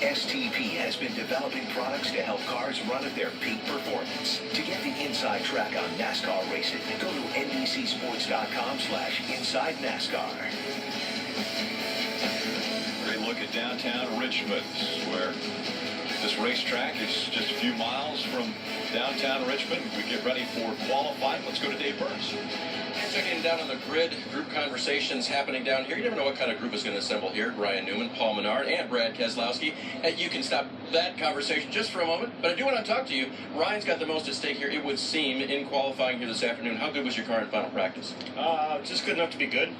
STP has been developing products to help cars run at their peak performance. To get the inside track on NASCAR racing, go to NBCSports.com/Inside NASCAR. Great look at downtown Richmond, where this racetrack is just a few miles from downtown Richmond. We get ready for qualifying. Let's go to Dave Burns. Checking down on the grid, group conversations happening down here. You never know what kind of group is going to assemble here. Ryan Newman, Paul Menard, and Brad Keselowski. You can stop that conversation just for a moment, but I do want to talk to you. Ryan's got the most at stake here, it would seem, in qualifying here this afternoon. How good was your car in final practice? Just good enough to be good.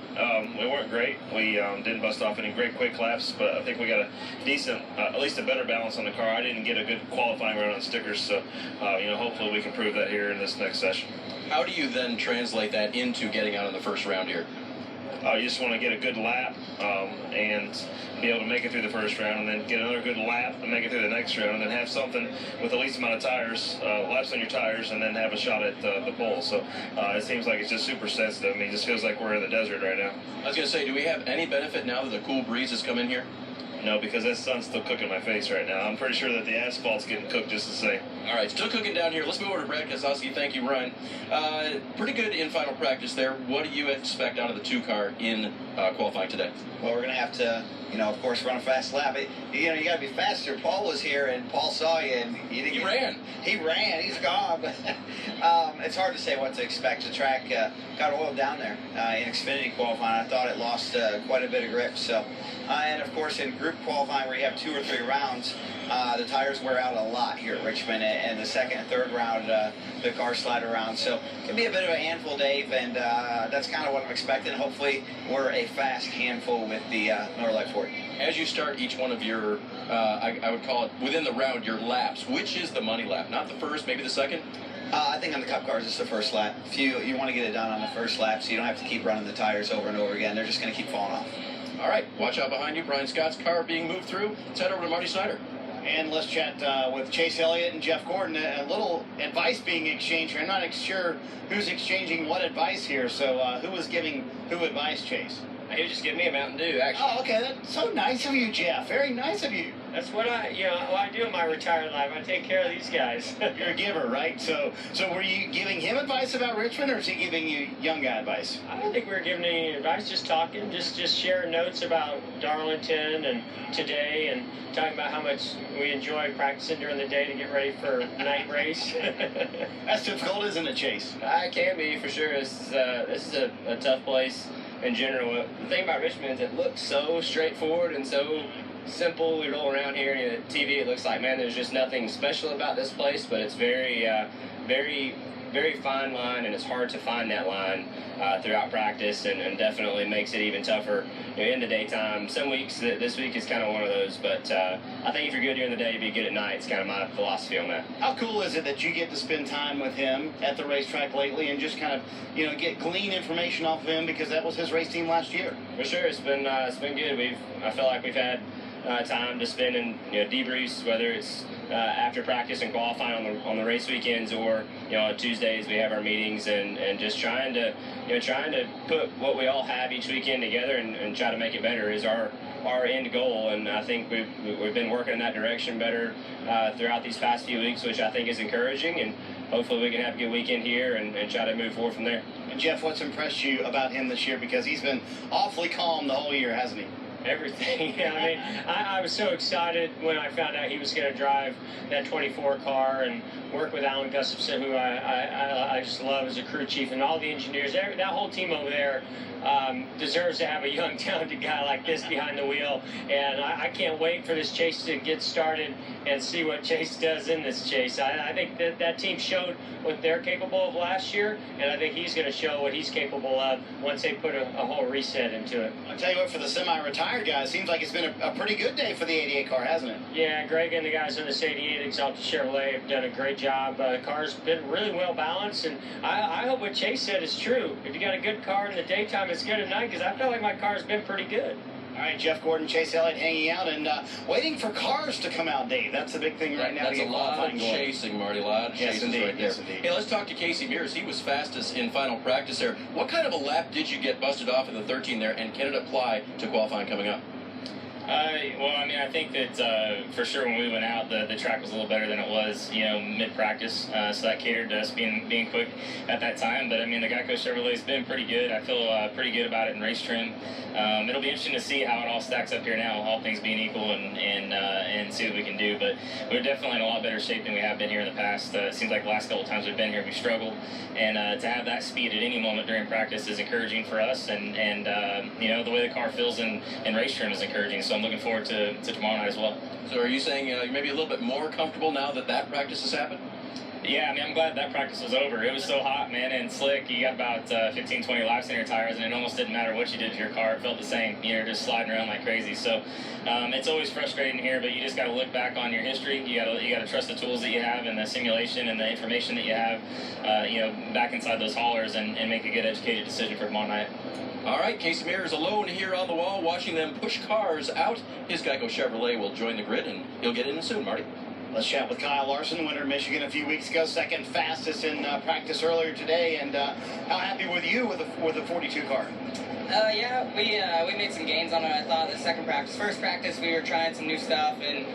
We weren't great. We didn't bust off any great quick laps, but I think we got a decent, at least a better balance on the car. I didn't get a good qualifying run on stickers, so hopefully we can prove that here in this next session. How do you then translate that into getting out in the first round here? You just want to get a good lap and be able to make it through the first round, and then get another good lap and make it through the next round, and then have something with the least amount of tires, laps on your tires, and then have a shot at the pole. So it seems like it's just super sensitive. I mean, it just feels like we're in the desert right now. I was going to say, do we have any benefit now that the cool breeze has come in here? No, because that sun's still cooking my face right now. I'm pretty sure that the asphalt's getting cooked just the same. All right, still cooking down here. Let's move over to Brad Keselowski. Thank you, Ryan. Pretty good in final practice there. What do you expect out of the two-car in qualifying today? Well, we're going to have to, of course, run a fast lap. You got to be faster. Paul was here, and Paul saw you, and you didn't. He ran. He ran. He's gone. It's hard to say what to expect. The track got oiled down there in Xfinity qualifying. I thought it lost quite a bit of grip. So, and of course, in group qualifying, where you have 2 or 3 rounds, the tires wear out a lot here at Richmond, and the second and third round, the cars slide around. So it can be a bit of a handful, Dave, and that's kind of what I'm expecting. Hopefully, we're a fast handful with the Miller Lite 40. As you start each one of your, I would call it, within the round, your laps, which is the money lap? Not the first, maybe the second? I think on the Cup cars, it's the first lap. If you want to get it done on the first lap, so you don't have to keep running the tires over and over again. They're just going to keep falling off. All right, watch out behind you. Brian Scott's car being moved through. Let's head over to Marty Snyder. And let's chat with Chase Elliott and Jeff Gordon. A little advice being exchanged here. I'm not sure who's exchanging what advice here. So who was giving who advice, Chase? He was just giving me a Mountain Dew, actually. Oh, okay. That's so nice of you, Jeff. Very nice of you. That's what I do in my retired life. I take care of these guys. You're a giver, right? So were you giving him advice about Richmond, or is he giving you young guy advice? I don't think we were giving any advice, just talking, just sharing notes about Darlington and today, and talking about how much we enjoy practicing during the day to get ready for night race. That's difficult, isn't it, Chase? It can be, for sure. This is a tough place in general. The thing about Richmond is it looks so straightforward and so simple. We roll around here and at TV it looks like, man, there's just nothing special about this place, but it's very very fine line, and it's hard to find that line throughout practice, and definitely makes it even tougher in the daytime. Some weeks, this week is kind of one of those, but I think if you're good during the day, you'll be good at night. It's kind of my philosophy on that. How cool is it that you get to spend time with him at the racetrack lately and just kind of, glean information off of him, because that was his race team last year? For sure, it's been good. I feel like we've had time to spend in debriefs, whether it's after practice and qualifying on the race weekends, or on Tuesdays we have our meetings, and just trying to put what we all have each weekend together and try to make it better is our end goal. And I think we've been working in that direction better throughout these past few weeks, which I think is encouraging, and hopefully we can have a good weekend here and try to move forward from there. And Jeff, what's impressed you about him this year? Because he's been awfully calm the whole year, hasn't he? Everything. I was so excited when I found out he was going to drive that 24 car and work with Alan Gustafson, who I just love as a crew chief, and all the engineers. That whole team over there deserves to have a young, talented guy like this behind the wheel. And I can't wait for this chase to get started and see what Chase does in this chase. I think that team showed what they're capable of last year, and I think he's going to show what he's capable of once they put a whole reset into it. I'll tell you what, for the semi-retired guys, seems like it's been a pretty good day for the 88 car, hasn't it? Yeah, Greg and the guys on this 88 Exalted Chevrolet have done a great job. The car's been really well balanced, and I hope what Chase said is true. If you got a good car in the daytime, it's good at night, because I feel like my car's been pretty good. All right, Jeff Gordon, Chase Elliott hanging out and waiting for cars to come out, Dave. That's the big thing right now. That's a lot of chasing, Marty. A lot of chases right there. Yes, indeed. Hey, let's talk to Casey Mears. He was fastest in final practice there. What kind of a lap did you get busted off in the 13 there, and can it apply to qualifying coming up? Well, I mean, I think that for sure when we went out, the track was a little better than it was, mid-practice. So that catered to us being quick at that time. But I mean, the Geico Chevrolet's been pretty good. I feel pretty good about it in race trim. It'll be interesting to see how it all stacks up here now, all things being equal, and see what we can do. But we're definitely in a lot better shape than we have been here in the past. It seems like the last couple of times we've been here, we've struggled. And to have that speed at any moment during practice is encouraging for us. And the way the car feels in race trim is encouraging. So I'm looking forward to tomorrow night as well. So are you saying you're maybe a little bit more comfortable now that practice has happened? Yeah, I mean, I'm glad that practice was over. It was so hot, man, and slick. You got about 15, 20 laps in your tires, and it almost didn't matter what you did to your car. It felt the same. You're just sliding around like crazy. So it's always frustrating here, but you just got to look back on your history. You got to trust the tools that you have and the simulation and the information that you have, back inside those haulers and make a good educated decision for tomorrow night. All right, Casey Mears is alone here on the wall watching them push cars out. His Geico Chevrolet will join the grid, and he'll get in soon, Marty. Let's chat with Kyle Larson, winner in Michigan a few weeks ago, second fastest in practice earlier today. And how happy were you with the 42 car? Yeah, we made some gains on it. I thought the second practice, first practice we were trying some new stuff and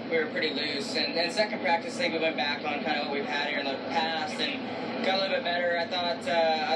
we were pretty loose. And then second practice, I think we went back on kind of what we've had here in the past and got a little bit better. I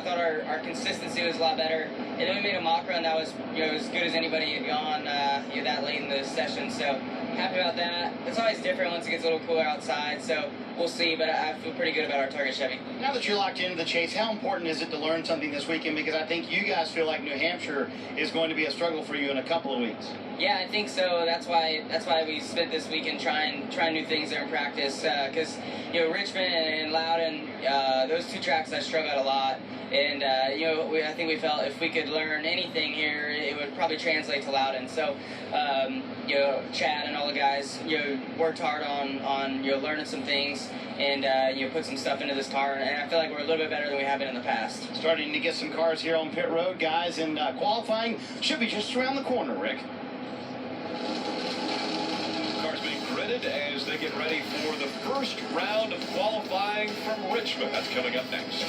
thought our consistency was a lot better. And then we made a mock run that was as good as anybody had gone that late in the session. So happy about that. It's always different once it gets a little cooler outside. So we'll see, but I feel pretty good about our Target Chevy. Now that you're locked into the chase, how important is it to learn something this weekend? Because I think you guys feel like New Hampshire is going to be a struggle for you in a couple of weeks. Yeah, I think so. That's why we spent this weekend trying new things there in practice. Because Richmond and Loudon, those two tracks I struggled a lot. And I think we felt if we could learn anything here, it would probably translate to Loudon. So Chad and all the guys worked hard on learning some things and put some stuff into this car. And I feel like we're a little bit better than we have been in the past. Starting to get some cars here on pit road, guys, and qualifying should be just around the corner, Rick. Cars being gridded as they get ready for the first round of qualifying from Richmond. That's coming up next.